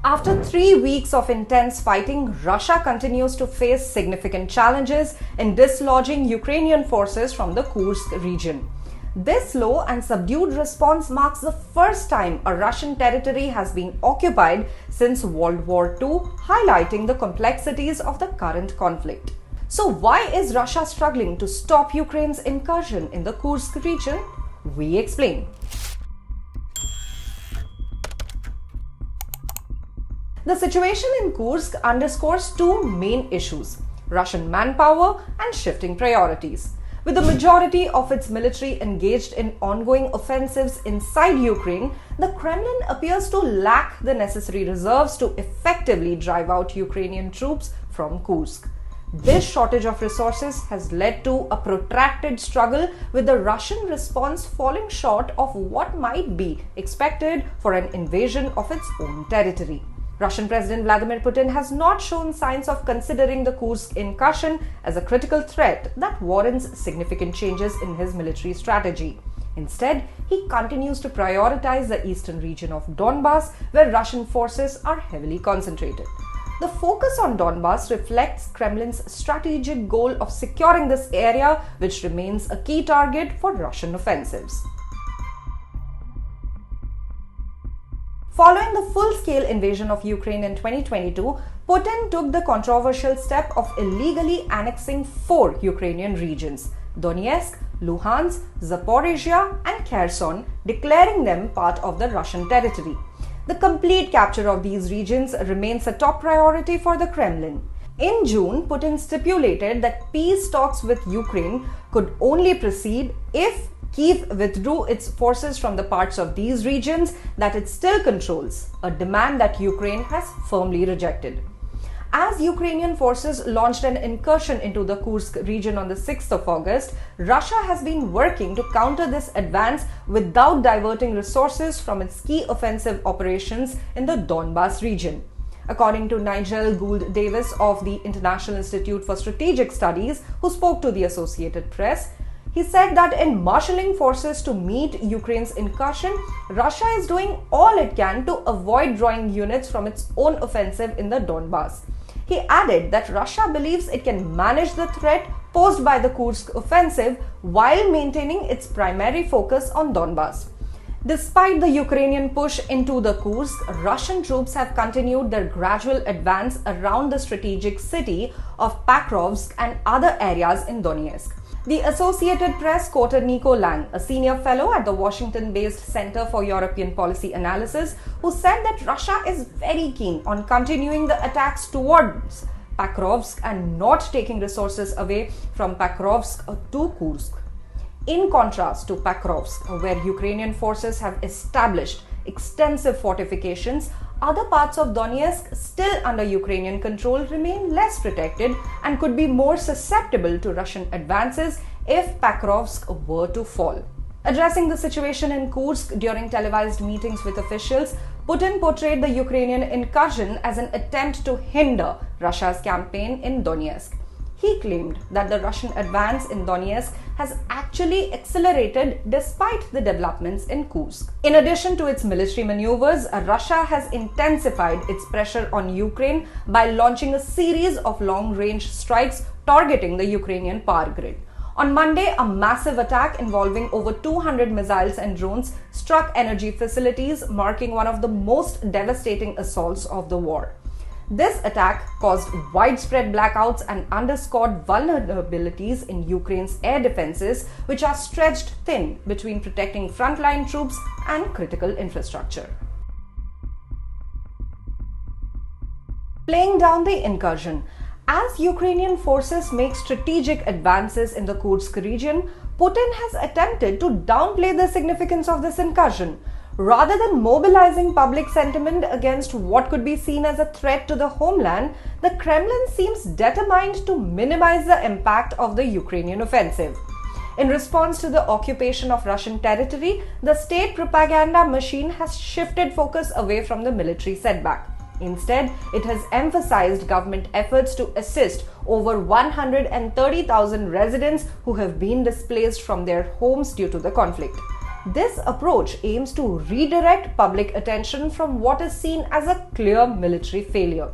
After 3 weeks of intense fighting, Russia continues to face significant challenges in dislodging Ukrainian forces from the Kursk region. This slow and subdued response marks the first time a Russian territory has been occupied since World War II, highlighting the complexities of the current conflict. So why is Russia struggling to stop Ukraine's incursion in the Kursk region? We explain. The situation in Kursk underscores two main issues: Russian manpower and shifting priorities. With the majority of its military engaged in ongoing offensives inside Ukraine, the Kremlin appears to lack the necessary reserves to effectively drive out Ukrainian troops from Kursk. This shortage of resources has led to a protracted struggle, with the Russian response falling short of what might be expected for an invasion of its own territory. Russian President Vladimir Putin has not shown signs of considering the Kursk incursion as a critical threat that warrants significant changes in his military strategy. Instead, he continues to prioritize the eastern region of Donbas, where Russian forces are heavily concentrated. The focus on Donbas reflects Kremlin's strategic goal of securing this area, which remains a key target for Russian offensives. Following the full-scale invasion of Ukraine in 2022, Putin took the controversial step of illegally annexing 4 Ukrainian regions: Donetsk, Luhansk, Zaporizhia and Kherson, declaring them part of the Russian territory. The complete capture of these regions remains a top priority for the Kremlin. In June, Putin stipulated that peace talks with Ukraine could only proceed if Kyiv withdrew its forces from the parts of these regions that it still controls, a demand that Ukraine has firmly rejected. As Ukrainian forces launched an incursion into the Kursk region on the 6th of August, Russia has been working to counter this advance without diverting resources from its key offensive operations in the Donbas region. According to Nigel Gould-Davis of the International Institute for Strategic Studies, who spoke to the Associated Press, he said that in marshalling forces to meet Ukraine's incursion, Russia is doing all it can to avoid drawing units from its own offensive in the Donbas. He added that Russia believes it can manage the threat posed by the Kursk offensive while maintaining its primary focus on Donbas. Despite the Ukrainian push into the Kursk, Russian troops have continued their gradual advance around the strategic city of Pakrovsk and other areas in Donetsk. The Associated Press quoted Nico Lang, a senior fellow at the Washington-based Center for European Policy Analysis, who said that Russia is very keen on continuing the attacks towards Pakrovsk and not taking resources away from Pakrovsk to Kursk. In contrast to Pakrovsk, where Ukrainian forces have established extensive fortifications, other parts of Donetsk, still under Ukrainian control, remain less protected and could be more susceptible to Russian advances if Pakrovsk were to fall. Addressing the situation in Kursk during televised meetings with officials, Putin portrayed the Ukrainian incursion as an attempt to hinder Russia's campaign in Donetsk. He claimed that the Russian advance in Donetsk has actually accelerated despite the developments in Kursk. In addition to its military maneuvers, Russia has intensified its pressure on Ukraine by launching a series of long-range strikes targeting the Ukrainian power grid. On Monday, a massive attack involving over 200 missiles and drones struck energy facilities, marking one of the most devastating assaults of the war. This attack caused widespread blackouts and underscored vulnerabilities in Ukraine's air defenses, which are stretched thin between protecting frontline troops and critical infrastructure. Playing down the incursion. As Ukrainian forces make strategic advances in the Kursk region, Putin has attempted to downplay the significance of this incursion. Rather than mobilizing public sentiment against what could be seen as a threat to the homeland, the Kremlin seems determined to minimize the impact of the Ukrainian offensive. In response to the occupation of Russian territory, the state propaganda machine has shifted focus away from the military setback. Instead, it has emphasized government efforts to assist over 130,000 residents who have been displaced from their homes due to the conflict. This approach aims to redirect public attention from what is seen as a clear military failure.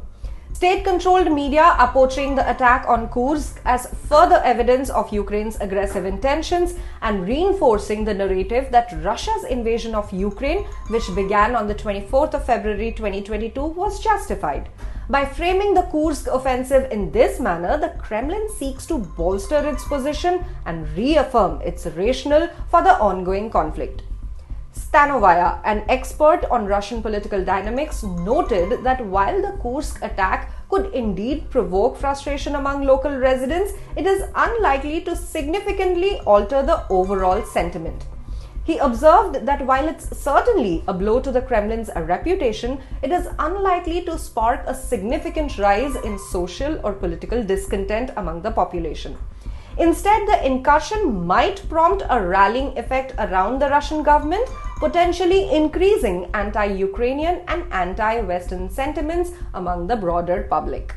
State-controlled media are portraying the attack on Kursk as further evidence of Ukraine's aggressive intentions and reinforcing the narrative that Russia's invasion of Ukraine, which began on the 24th of February 2022, was justified. By framing the Kursk offensive in this manner, the Kremlin seeks to bolster its position and reaffirm its rationale for the ongoing conflict. Stanovaya, an expert on Russian political dynamics, noted that while the Kursk attack could indeed provoke frustration among local residents, it is unlikely to significantly alter the overall sentiment. He observed that while it's certainly a blow to the Kremlin's reputation, it is unlikely to spark a significant rise in social or political discontent among the population. Instead, the incursion might prompt a rallying effect around the Russian government, potentially increasing anti-Ukrainian and anti-Western sentiments among the broader public.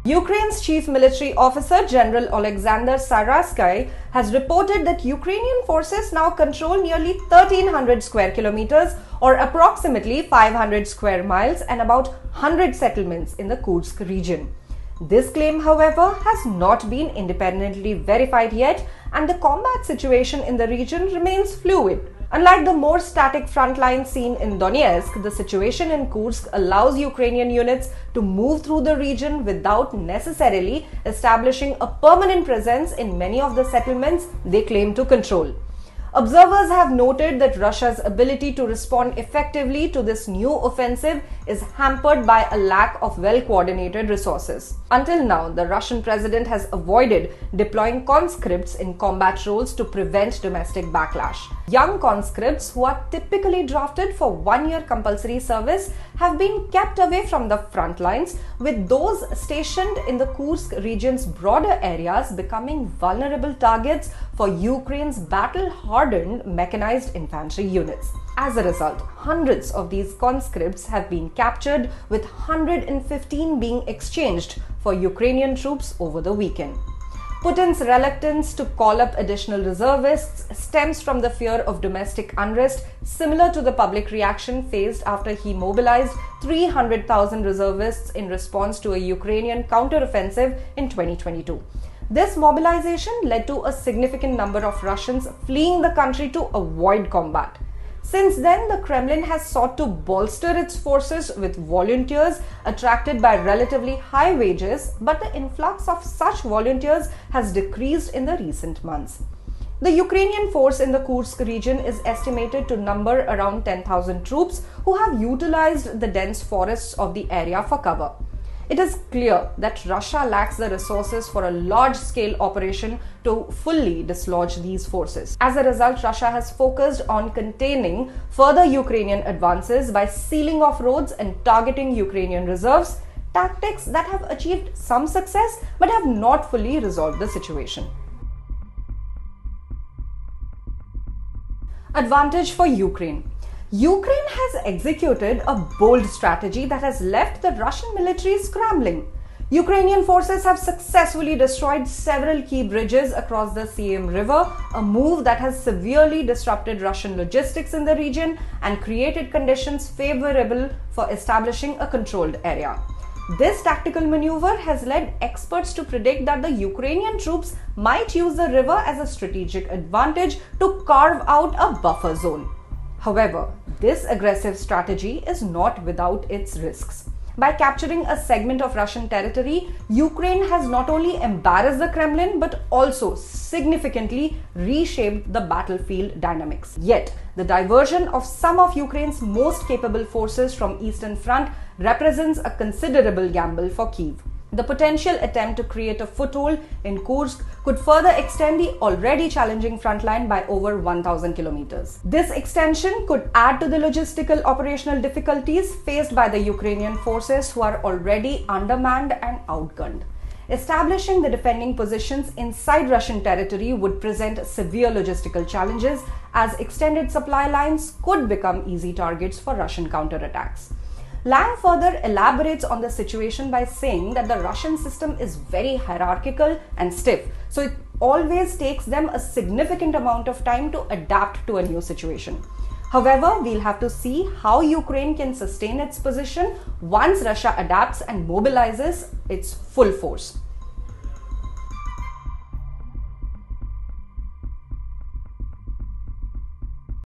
Ukraine's chief military officer, General Alexander Syrskyi, has reported that Ukrainian forces now control nearly 1,300 square kilometers or approximately 500 square miles and about 100 settlements in the Kursk region. This claim, however, has not been independently verified yet, and the combat situation in the region remains fluid. Unlike the more static front line seen in Donetsk, the situation in Kursk allows Ukrainian units to move through the region without necessarily establishing a permanent presence in many of the settlements they claim to control. Observers have noted that Russia's ability to respond effectively to this new offensive is hampered by a lack of well-coordinated resources. Until now, the Russian president has avoided deploying conscripts in combat roles to prevent domestic backlash. Young conscripts, who are typically drafted for 1-year compulsory service, have been kept away from the front lines, with those stationed in the Kursk region's broader areas becoming vulnerable targets for Ukraine's battle-hardened mechanized infantry units. As a result, hundreds of these conscripts have been captured, with 115 being exchanged for Ukrainian troops over the weekend. Putin's reluctance to call up additional reservists stems from the fear of domestic unrest, similar to the public reaction faced after he mobilized 300,000 reservists in response to a Ukrainian counteroffensive in 2022. This mobilization led to a significant number of Russians fleeing the country to avoid combat. Since then, the Kremlin has sought to bolster its forces with volunteers attracted by relatively high wages, but the influx of such volunteers has decreased in the recent months. The Ukrainian force in the Kursk region is estimated to number around 10,000 troops who have utilized the dense forests of the area for cover. It is clear that Russia lacks the resources for a large-scale operation to fully dislodge these forces. As a result, Russia has focused on containing further Ukrainian advances by sealing off roads and targeting Ukrainian reserves, tactics that have achieved some success but have not fully resolved the situation. Advantage for Ukraine. Ukraine has executed a bold strategy that has left the Russian military scrambling. Ukrainian forces have successfully destroyed several key bridges across the Siem River, a move that has severely disrupted Russian logistics in the region and created conditions favorable for establishing a controlled area. This tactical maneuver has led experts to predict that the Ukrainian troops might use the river as a strategic advantage to carve out a buffer zone. However, this aggressive strategy is not without its risks. By capturing a segment of Russian territory, Ukraine has not only embarrassed the Kremlin but also significantly reshaped the battlefield dynamics. Yet, the diversion of some of Ukraine's most capable forces from Eastern Front represents a considerable gamble for Kyiv. The potential attempt to create a foothold in Kursk could further extend the already challenging front line by over 1,000 kilometers. This extension could add to the logistical operational difficulties faced by the Ukrainian forces, who are already undermanned and outgunned. Establishing the defending positions inside Russian territory would present severe logistical challenges, as extended supply lines could become easy targets for Russian counterattacks. Lang further elaborates on the situation by saying that the Russian system is very hierarchical and stiff, so it always takes them a significant amount of time to adapt to a new situation. However, we'll have to see how Ukraine can sustain its position once Russia adapts and mobilizes its full force.